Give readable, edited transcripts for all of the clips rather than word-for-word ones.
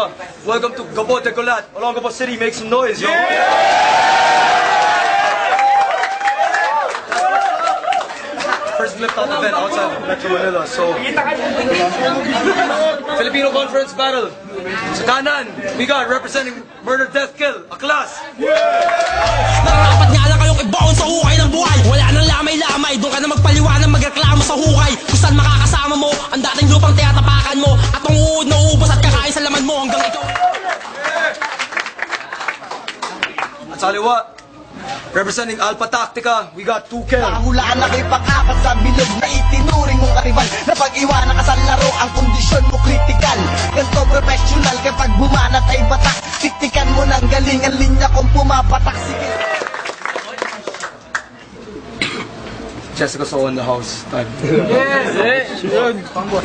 Yo, welcome to Gabo de Golat. Along Gabo City, make some noise, yo. First flip top event outside Metro Manila. So, Filipino Conference Battle. Sa kanan, we got representing Murder, Death, Kill, a class. Dapat nga lang kayong ibaon sa hukay ng buhay. Wala nang lamay-lamay, doon ka na magpaliwanag, magreklamo sa hukay. Kung saan makakasama mo, ang dating lupang tiyatapakan mo. At ang uod na uubos at kakain sa laman mo hanggang ikaw. At sa kaliwa, representing Alpha Tactica, we got 2K. Hulaan na kayo pang-apat sa bilog na itinuring mong karibal. Na pag-iwanan ka sa laro, ang kondisyon mo critical. Ganto professional kapag bumanat ay batak. Tiktikan mo ng galing ang linya kung pumapatak. Sige. Jessica So in the house. Yes!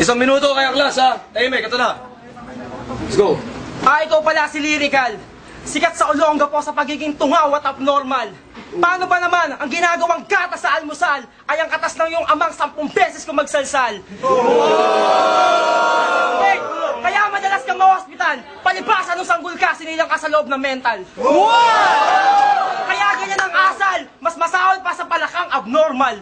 Isang minuto kaya class ha. Tahimik, ito na. Let's go. Ikaw pala si Lyrical. Sikat sa Olonga po sa pagiging tungaw at abnormal. Paano ba naman ang ginagawang gata sa almusal ay ang katas ng iyong amang 10 beses kung magsalsal? Hey, kaya madalas kang ma-hospital, palibasa nung sanggol ka, sinilang ka sa loob ng mental. Kaya ganyan ang asal, mas masahol pa sa palakang abnormal.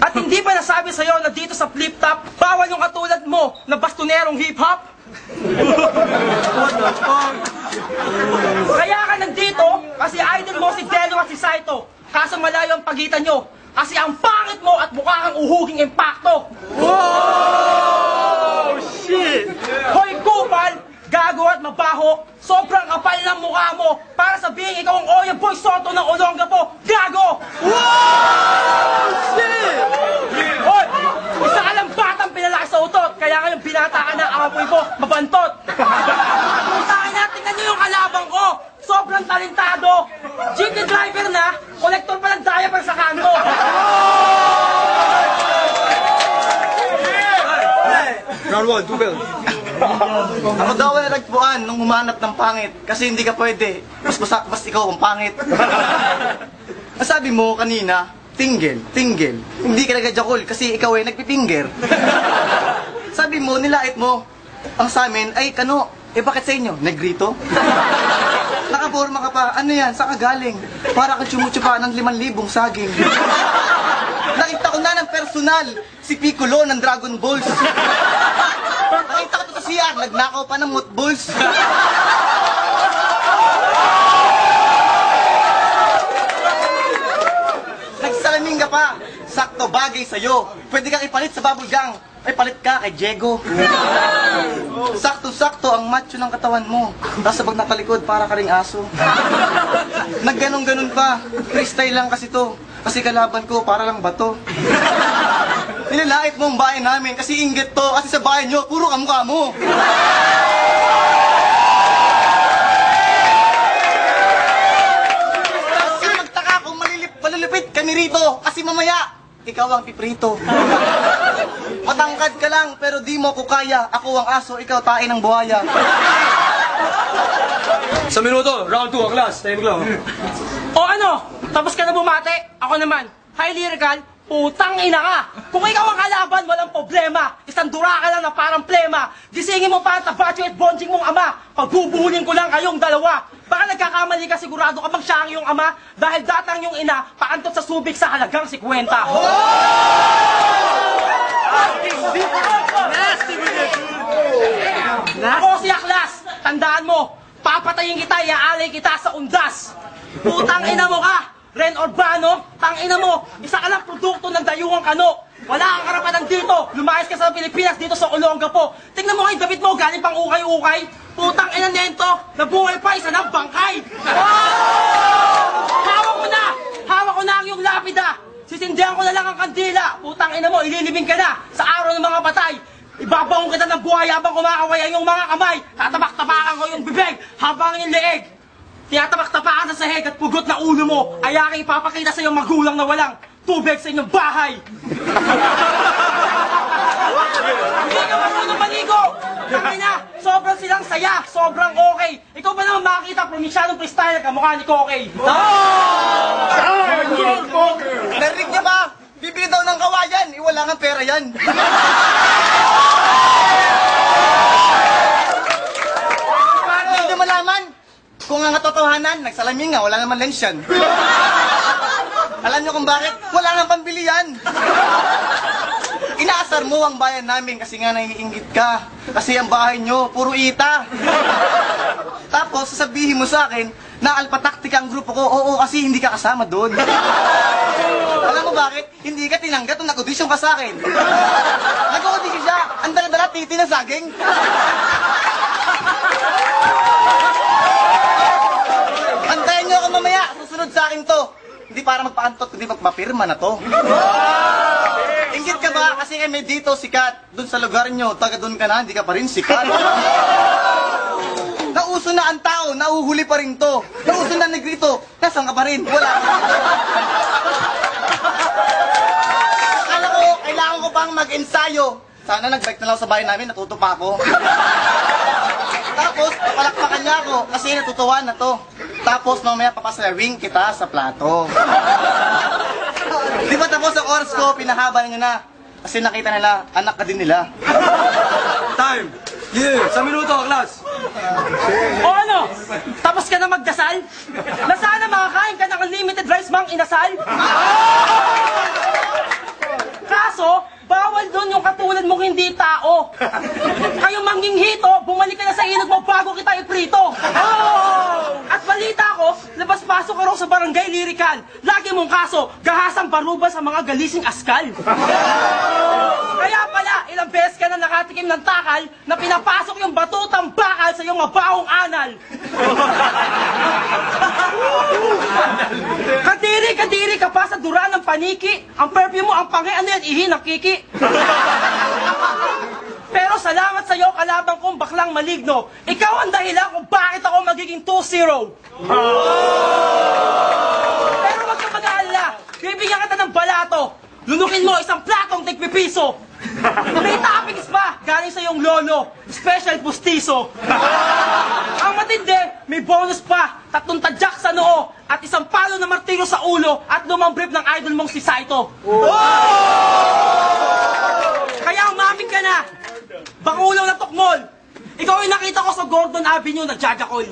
At hindi ba nasabi sa'yo na dito sa flip top, bawal yung katulad mo na bastonerong hip-hop? Kaya ka nandito kasi idol mo si Delo at si Saito. Kaso malayo ang pagitan nyo kasi ang pangit mo at mukha kang uhuging impacto. Wow! Shit! Hoy kupal, gago at mabaho, sobrang kapal ng mukha mo para sabihin ikaw ang Oya Boy Soto ng Olongapo. Gago! Wow! Shit! Hoy! Isa ka lang batang pinalaki sa utot, kaya ngayon binata ka na apoy ko, mabantot. Puntakin na, tingnan nyo yung kalabang ko. Sobrang talentado. Jeepney driver na, kolektor pa ng diaper sa kanto. Round 1, 2 Bill. Ako daw ay nagpuan nung humanap ng pangit. Kasi hindi ka pwede. Mas ikaw ang pangit. Sabi mo kanina, tinggel. Hindi ka nagjajakol kasi ikaw ay nagpipinger. Sabi mo, nilait mo. Ang sa amin ay kano. Bakit sa inyo? Negrito? Nakaporma ka pa. Ano yan? Saan ka galing? Para kang tsumutsupa ng 5,000 saging. Nakita ko na ng personal si Piccolo ng Dragon Balls. Nakita ko to siya. Nagnakaw pa ng mothballs. Nagsalamin ka pa. Sakto bagay sa'yo. Pwede kang ipalit sa bubble gang. Ay, palit ka kay Diego. Sakto-sakto ang macho ng katawan mo. Tapos pag natalikod, para ka ring aso. Nagganon-ganon pa. Freestyle lang kasi to. Kasi kalaban ko, para lang bato. Nilalait mo ang bahay namin kasi inggit to. Kasi sa bahay nyo, puro kamukha mo. Kasi magtaka kung malilipit kami rito. Kasi mamaya, ikaw ang piprito. Matangkad ka lang, pero di mo ko kaya. Ako ang aso, ikaw tae ng buhaya. Sa minuto, round 2 ang class. Tahimik lang. O ano? Tapos ka na bumate? Ako naman. Hi Lyrical, putang ina ka. Kung ikaw ang kalaban, walang problema. Isang dura ka lang na parang plema. Gisingin mo pa ang tabacho at bonjing mong ama. Pagbubuhunin ko lang kayong dalawa. Baka nagkakamali ka, sigurado ka bang siya ang iyong ama? Dahil datang yung ina, paantot sa subik sa halagang 50. Ako si Aklas, tandaan mo, papatayin kita, iaalay kita sa undas. Putang ina mo ka, Ren Urbano, tang ina mo, isa ka lang produkto ng dayuhang kano. Wala kang karapatan dito, lumayas ka sa Pilipinas dito sa Olongapo. Tingnan mo kayo, damit mo, galing pang ukay-ukay. Putang ina nento, nabuhay pa, isa ng bangkay. Hawak ko na ang iyong lapida. Sisindihan ko na lang ang kandila. Putang ina mo, ililibing ka na sa araw ng mga patay. Ibabaong kita ng buhay habang kumakaway ang iyong mga kamay. Tatabak-tapakan ko yung bibig habang yung leeg. Tinatabak-tapakan sa sahig at pugot na ulo mo. Ay aking ipapakita sa iyong magulang na walang tubig sa inyong bahay. Hindi ka marunong maligo. Tangina, sobrang silang saya, sobrang okay. Ikaw ba naman makakita provincianong freestyler ka mukha ni Kokey? Narinig niya ba? Bibili daw ng kawayan. Wala nga pera yan. kung ang katotohanan, nagsalamin nga, wala naman lens yan. Alam nyo kung bakit? Wala nga pambili yan. Inaasar mo ang bayan namin kasi nga naiinggit ka. Kasi ang bahay nyo, puro ita. Tapos, sasabihin mo sa akin na alpataktik ang grupo ko. Oo, kasi hindi ka kasama doon. Alam mo bakit? Hindi ka tinanggap nung nag-audition ka sa akin. Nag-audition siya, ang dala-dala titi na saging. Antayin nyo ako mamaya, susunod sa akin to. Hindi para magpaantot, kundi magpapirma na to. Inggit ka ba? Kasi may dito sikat. Doon sa lugar nyo, taga doon ka na, hindi ka pa rin sikat. Nauso na ang tao, nauhuli pa rin to. Nauso na negrito, nasaan ka pa rin? Wala. Akala ko, kailangan ko pang mag-ensayo. Sana nag-bike na lang sa bahay namin, natuto pa ako. Tapos, papalakpakan niya ako kasi natutuwa na to. Tapos, mamaya papasalawing kita sa plato. Di ba tapos ang oras ko, pinahaba niyo na. Kasi nakita nila, anak ka din nila. Time! Yeah! Isang minuto, kaklas! O ano? Tapos ka na magdasal? Na sana makakain ka ng unlimited rice mang inasal? Kaso, bawal doon yung katulad mong hindi tao. Kayong manginghito, bumalik ka na sa inod mo bago kita iprito. At balita ko, labas-pasok ka raw sa barangay lirikan. Lagi mong kaso, gahasang baruba sa mga galising askal. Kaya pala, ilang beses ka na nakatikim ng takal na pinapasok yung batutang bakal sa iyong mabahong anal. Kadiri ka pa sa dura ng paniki. Ang perfume mo, ang pangay, ano yan, ihi ng kiki. Pero salamat sa iyo, kalaban kong baklang maligno. Ikaw ang dahilan kung bakit ako magiging 2-0. Pero wag ka mag-aalala. Bibigyan kita ng balato. Lunukin mo isang platong tigpipiso. May toppings pa, galing sa iyong lolo. Special pustiso. Ang matindi, may bonus pa. 3 tadyak sa noo. At isang palo na martilyo sa ulo. At lumang brief ng idol mong si Saito. Kaya umamig ka na. Bangulaw na tukmol. Ikaw ay nakita ko sa Gordon Avenue na jajakol.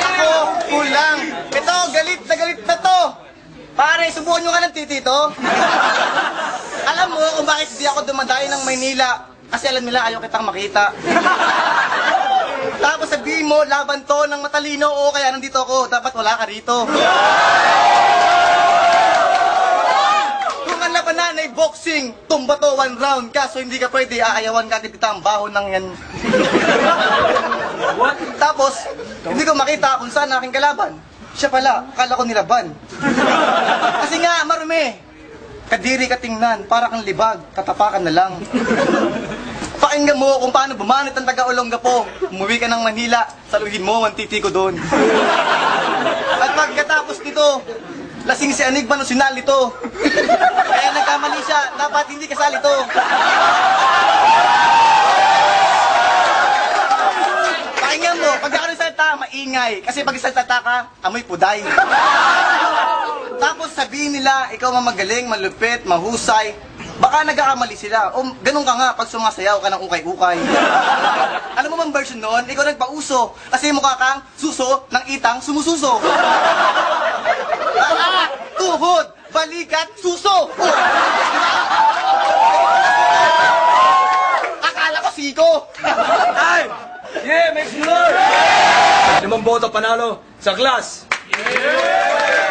Ako, kulang. Ito, galit na to. Pare, subukan nyo nga ng titito. Alam mo kung bakit di ako dumadayo ng Maynila. Kasi alam nila, ayaw kitang makita. Tapos sabihin mo, laban to ng matalino. Oo, kaya nandito ako. Dapat wala ka rito. Kung ang labanan ay boxing, tumba to 1 round. Kaso hindi ka pwede, aayawan ka kita ang bahon ng yan. Tapos, hindi ko makita kung saan aking kalaban. Siya pala, akala ko nilaban. Kasi nga, marumi. Kadiri ka tingnan, para kang libag, tatapakan na lang. Pakinggan mo kung paano bumanat ang taga-Olongapo. Umuwi ka ng Manila, saluhin mo ang titi ko doon. At pagkatapos nito, lasing si Anigban o sinal ito. Kaya nagkamali siya, dapat hindi kasali ito. Pakinggan mo, pag ako nagsalita, maingay. Kasi pag nagsalita ka, amoy puday. Tapos sabihin nila, ikaw mamagaling, malupit, mahusay. Baka nagkakamali sila. O ganun ka nga, pag sumasayaw ka ng ukay-ukay. Alam mo bang version noon? Ikaw nagpauso. Kasi mukha kang suso ng itang sumususo. Tuhod, balikat, suso. Akala ko siko. Time! Yeah, make some noise! 5 boto panalo sa class. Yeah!